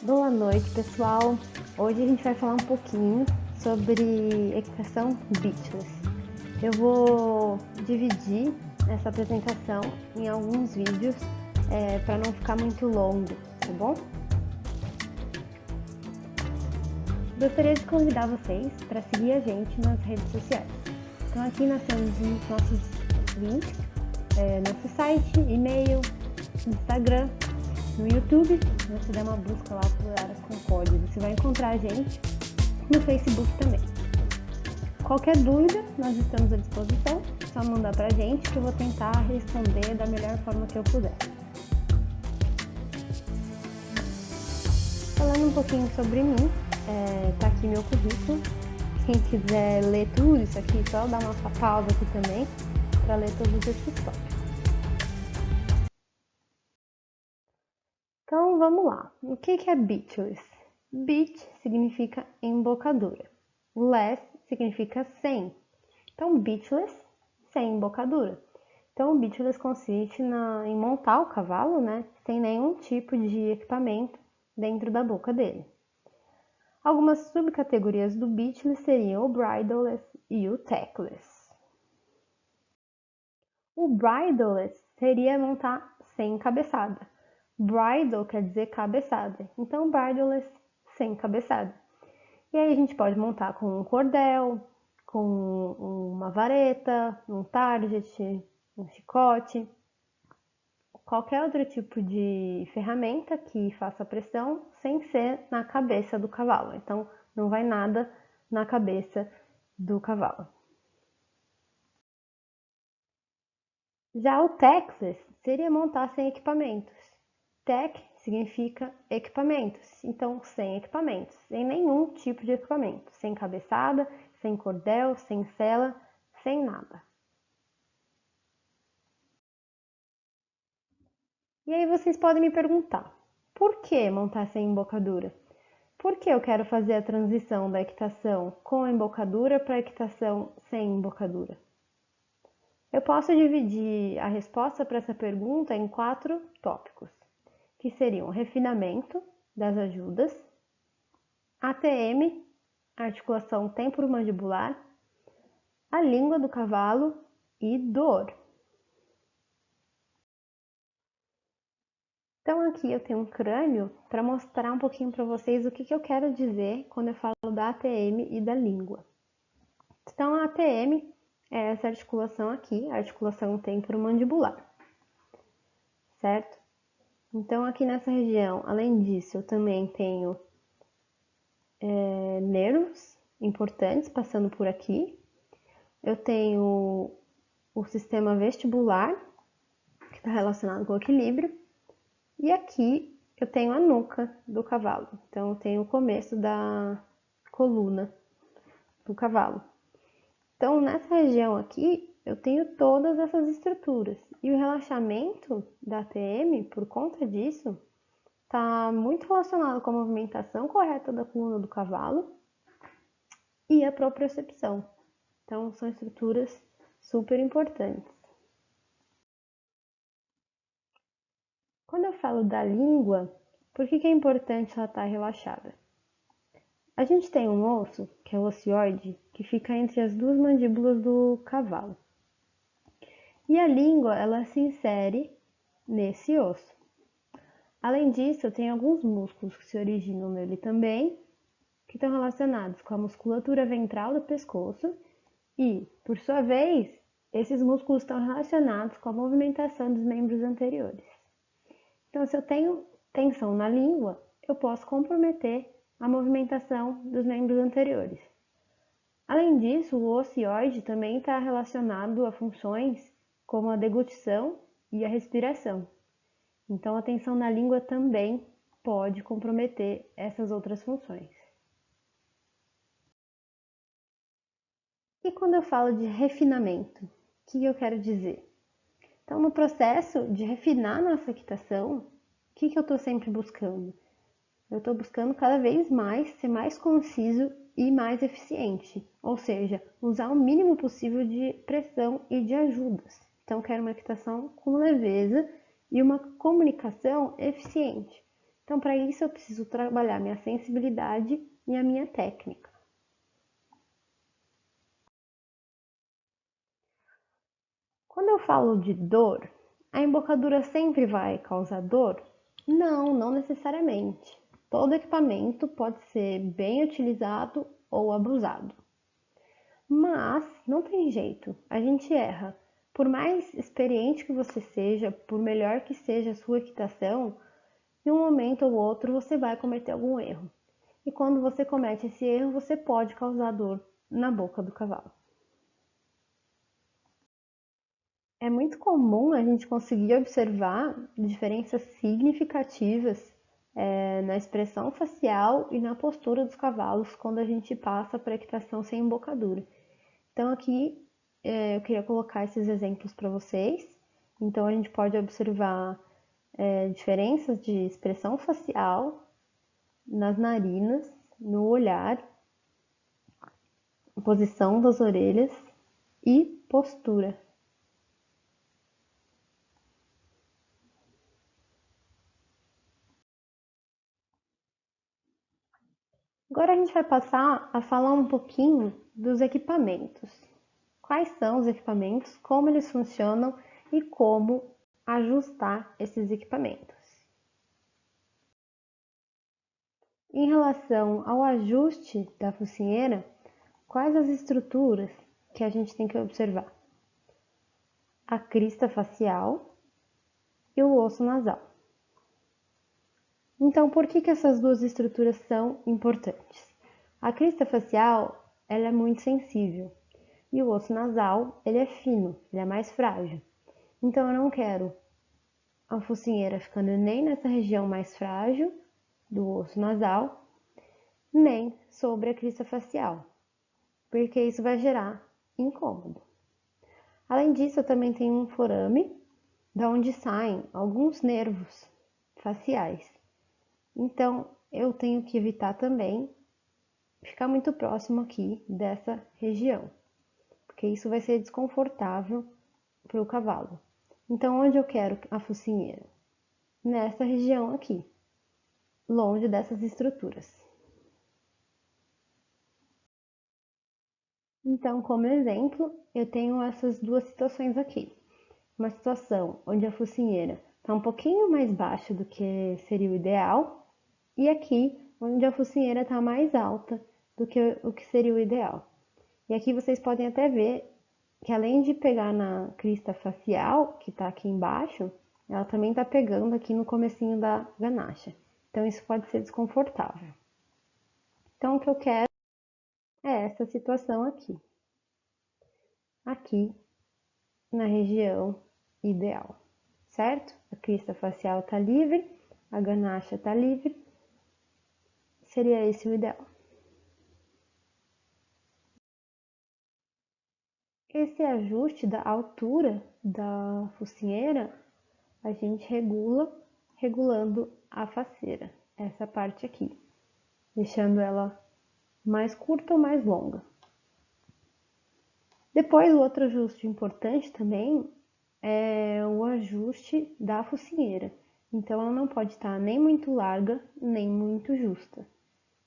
Boa noite, pessoal. Hoje a gente vai falar um pouquinho sobre equitação beachless. Eu vou dividir essa apresentação em alguns vídeos para não ficar muito longo, tá bom? Gostaria de convidar vocês para seguir a gente nas redes sociais. Então aqui nós temos os nossos links, nosso site, e-mail, Instagram, no YouTube. Se você der uma busca lá por Aras Concórdia, você vai encontrar a gente, no Facebook também. Qualquer dúvida, nós estamos à disposição, é só mandar pra gente que eu vou tentar responder da melhor forma que eu puder. Falando um pouquinho sobre mim, tá aqui meu currículo. Quem quiser ler tudo isso aqui, só dá uma pausa aqui também para ler todos esses tópicos. Então vamos lá. O que é beachless? Beach significa embocadura. Less significa sem. Então beachless, sem embocadura. Então o beachless consiste em montar o cavalo, né, sem nenhum tipo de equipamento dentro da boca dele. Algumas subcategorias do beachless seriam o bridleless e o tackless. O bridleless seria montar sem cabeçada. Bridle quer dizer cabeçada, então bridleless sem cabeçada. E aí a gente pode montar com um cordel, com uma vareta, um target, um chicote, qualquer outro tipo de ferramenta que faça pressão sem ser na cabeça do cavalo. Então não vai nada na cabeça do cavalo. Já o tackless seria montar sem equipamentos. Tack significa equipamentos, então sem equipamentos, sem nenhum tipo de equipamento, sem cabeçada, sem cordel, sem sela, sem nada. E aí vocês podem me perguntar, por que montar sem embocadura? Por que eu quero fazer a transição da equitação com embocadura para a equitação sem embocadura? Eu posso dividir a resposta para essa pergunta em 4 tópicos, que seriam o refinamento das ajudas, ATM, articulação temporomandibular, a língua do cavalo e dor. Então aqui eu tenho um crânio para mostrar um pouquinho para vocês o que eu quero dizer quando eu falo da ATM e da língua. Então a ATM é essa articulação aqui, a articulação temporomandibular, certo? Então aqui nessa região, além disso, eu também tenho nervos importantes passando por aqui. Eu tenho o sistema vestibular, que está relacionado com o equilíbrio. E aqui eu tenho a nuca do cavalo. Então eu tenho o começo da coluna do cavalo. Então nessa região aqui eu tenho todas essas estruturas. E o relaxamento da ATM, por conta disso, está muito relacionado com a movimentação correta da coluna do cavalo e a propriocepção. Então são estruturas super importantes. Quando eu falo da língua, por que é importante ela estar relaxada? A gente tem um osso, que é o ocioide, que fica entre as duas mandíbulas do cavalo. E a língua, ela se insere nesse osso. Além disso, eu tenho alguns músculos que se originam nele também, que estão relacionados com a musculatura ventral do pescoço e, por sua vez, esses músculos estão relacionados com a movimentação dos membros anteriores. Então, se eu tenho tensão na língua, eu posso comprometer a movimentação dos membros anteriores. Além disso, o ocioide também está relacionado a funções como a deglutição e a respiração. Então, a tensão na língua também pode comprometer essas outras funções. E quando eu falo de refinamento, o que eu quero dizer? Então, no processo de refinar nossa equitação, o que eu estou sempre buscando? Eu estou buscando cada vez mais ser mais conciso e mais eficiente, ou seja, usar o mínimo possível de pressão e de ajudas. Então, eu quero uma equitação com leveza e uma comunicação eficiente. Então, para isso, eu preciso trabalhar minha sensibilidade e a minha técnica. Quando eu falo de dor, a embocadura sempre vai causar dor? Não, não necessariamente. Todo equipamento pode ser bem utilizado ou abusado. Mas não tem jeito, a gente erra. Por mais experiente que você seja, por melhor que seja a sua equitação, em um momento ou outro você vai cometer algum erro. E quando você comete esse erro, você pode causar dor na boca do cavalo. É muito comum a gente conseguir observar diferenças significativas na expressão facial e na postura dos cavalos quando a gente passa para a equitação sem embocadura. Então aqui eu queria colocar esses exemplos para vocês. Então a gente pode observar diferenças de expressão facial nas narinas, no olhar, posição das orelhas e postura. Agora a gente vai passar a falar um pouquinho dos equipamentos. Quais são os equipamentos, como eles funcionam e como ajustar esses equipamentos. Em relação ao ajuste da focinheira, quais as estruturas que a gente tem que observar? A crista facial e o osso nasal. Então, por que essas duas estruturas são importantes? A crista facial ela é muito sensível e o osso nasal ele é fino, ele é mais frágil. Então, eu não quero a focinheira ficando nem nessa região mais frágil do osso nasal, nem sobre a crista facial, porque isso vai gerar incômodo. Além disso, eu também tenho um forame, da onde saem alguns nervos faciais. Então, eu tenho que evitar também ficar muito próximo aqui dessa região, porque isso vai ser desconfortável para o cavalo. Então, onde eu quero a focinheira? Nessa região aqui, longe dessas estruturas. Então, como exemplo, eu tenho essas duas situações aqui. Uma situação onde a focinheira está um pouquinho mais baixa do que seria o ideal, e aqui onde a focinheira está mais alta do que o que seria o ideal. E aqui vocês podem até ver que além de pegar na crista facial, que está aqui embaixo, ela também está pegando aqui no comecinho da ganacha. Então isso pode ser desconfortável. Então o que eu quero é essa situação aqui. Aqui na região ideal, certo? A crista facial está livre, a ganacha está livre, seria esse o ideal. Esse ajuste da altura da focinheira, a gente regula regulando a faceira, essa parte aqui, deixando ela mais curta ou mais longa. Depois, o outro ajuste importante também é o ajuste da focinheira. Então, ela não pode estar nem muito larga, nem muito justa.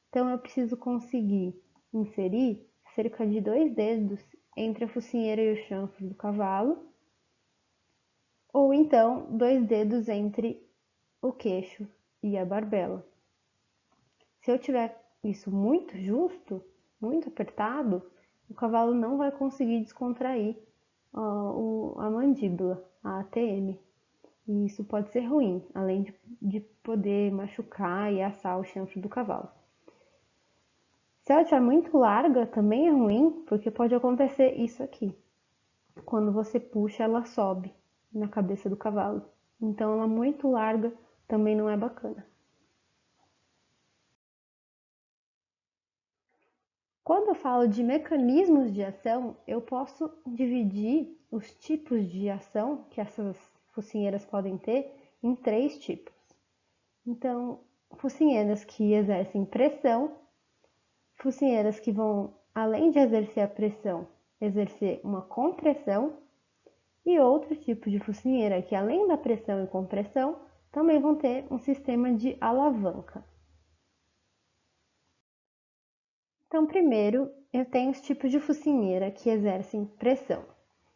Então, eu preciso conseguir inserir cerca de 2 dedos entre a focinheira e o chanfre do cavalo, ou então 2 dedos entre o queixo e a barbela. Se eu tiver isso muito justo, muito apertado, o cavalo não vai conseguir descontrair a mandíbula, a ATM. E isso pode ser ruim, além de poder machucar e assar o chanfre do cavalo. Se ela estiver muito larga, também é ruim, porque pode acontecer isso aqui. Quando você puxa, ela sobe na cabeça do cavalo. Então, ela muito larga também não é bacana. Quando eu falo de mecanismos de ação, eu posso dividir os tipos de ação que essas focinheiras podem ter em 3 tipos. Então, focinheiras que exercem pressão, focinheiras que vão, além de exercer a pressão, exercer uma compressão, e outro tipo de focinheira que, além da pressão e compressão, também vão ter um sistema de alavanca. Então, primeiro, eu tenho os tipos de focinheira que exercem pressão.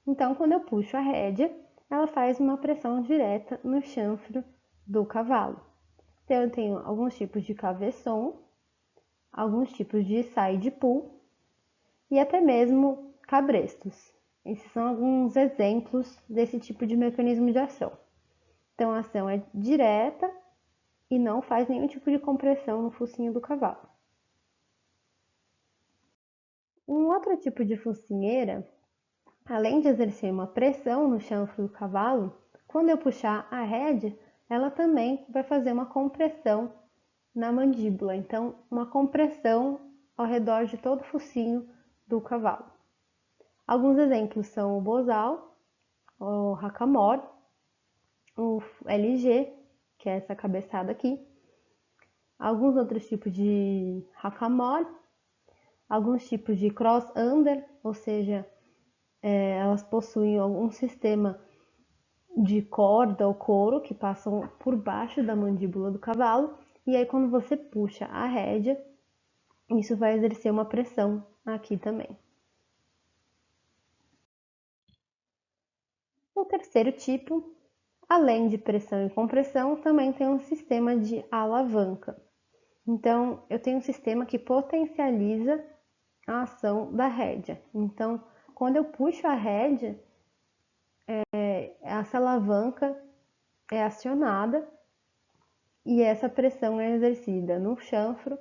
Então, quando eu puxo a rédea, ela faz uma pressão direta no chanfro do cavalo. Então, eu tenho alguns tipos de cabeçon, alguns tipos de side pull e até mesmo cabrestos. Esses são alguns exemplos desse tipo de mecanismo de ação. Então, a ação é direta e não faz nenhum tipo de compressão no focinho do cavalo. Um outro tipo de focinheira, além de exercer uma pressão no chanfro do cavalo, quando eu puxar a rédea, ela também vai fazer uma compressão na mandíbula. Então, uma compressão ao redor de todo o focinho do cavalo. Alguns exemplos são o bozal, o hackamore, o LG, que é essa cabeçada aqui, alguns outros tipos de hackamore, alguns tipos de cross-under, ou seja, elas possuem algum sistema de corda ou couro que passam por baixo da mandíbula do cavalo, e aí quando você puxa a rédea, isso vai exercer uma pressão aqui também. O terceiro tipo, além de pressão e compressão, também tem um sistema de alavanca. Então, eu tenho um sistema que potencializa a ação da rédea. Então, quando eu puxo a rédea, essa alavanca é acionada e essa pressão é exercida no chanfro,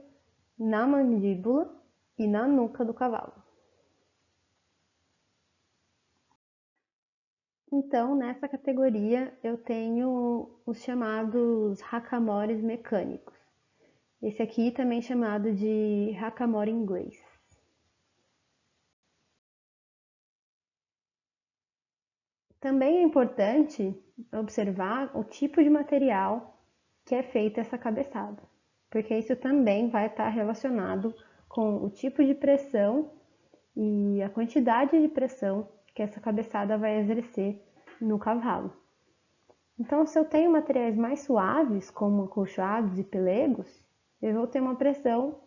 na mandíbula e na nuca do cavalo. Então, nessa categoria, eu tenho os chamados hackamores mecânicos. Esse aqui também chamado de hackamore inglês. Também é importante observar o tipo de material que é feita essa cabeçada, porque isso também vai estar relacionado com o tipo de pressão e a quantidade de pressão que essa cabeçada vai exercer no cavalo. Então, se eu tenho materiais mais suaves, como acolchoados e pelegos, eu vou ter uma pressão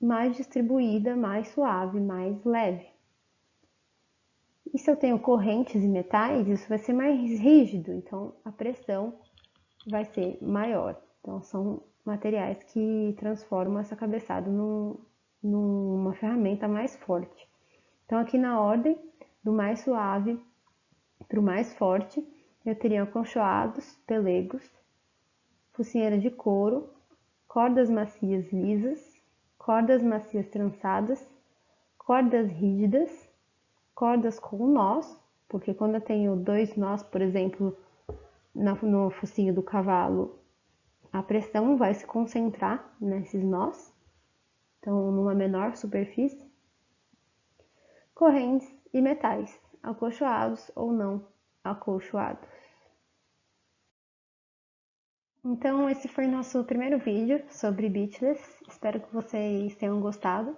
mais distribuída, mais suave, mais leve. E se eu tenho correntes e metais, isso vai ser mais rígido, então a pressão vai ser maior. Então, são materiais que transformam essa cabeçada numa ferramenta mais forte. Então, aqui na ordem, do mais suave para o mais forte, eu teria acolchoados, pelegos, focinheira de couro, cordas macias lisas, cordas macias trançadas, cordas rígidas, cordas com nós, porque quando eu tenho 2 nós, por exemplo, no focinho do cavalo, a pressão vai se concentrar nesses nós, então numa menor superfície. Correntes e metais, acolchoados ou não acolchoados. Então esse foi nosso primeiro vídeo sobre Beachless, espero que vocês tenham gostado.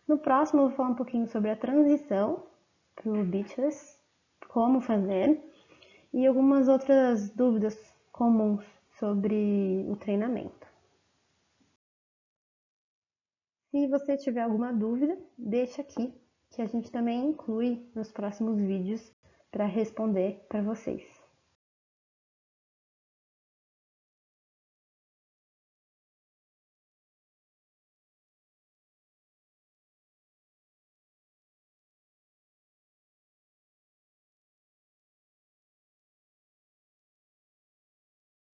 No próximo eu vou falar um pouquinho sobre a transição para o Beachless, como fazer, e algumas outras dúvidas comuns sobre o treinamento. Se você tiver alguma dúvida, deixa aqui, que a gente também inclui nos próximos vídeos para responder para vocês.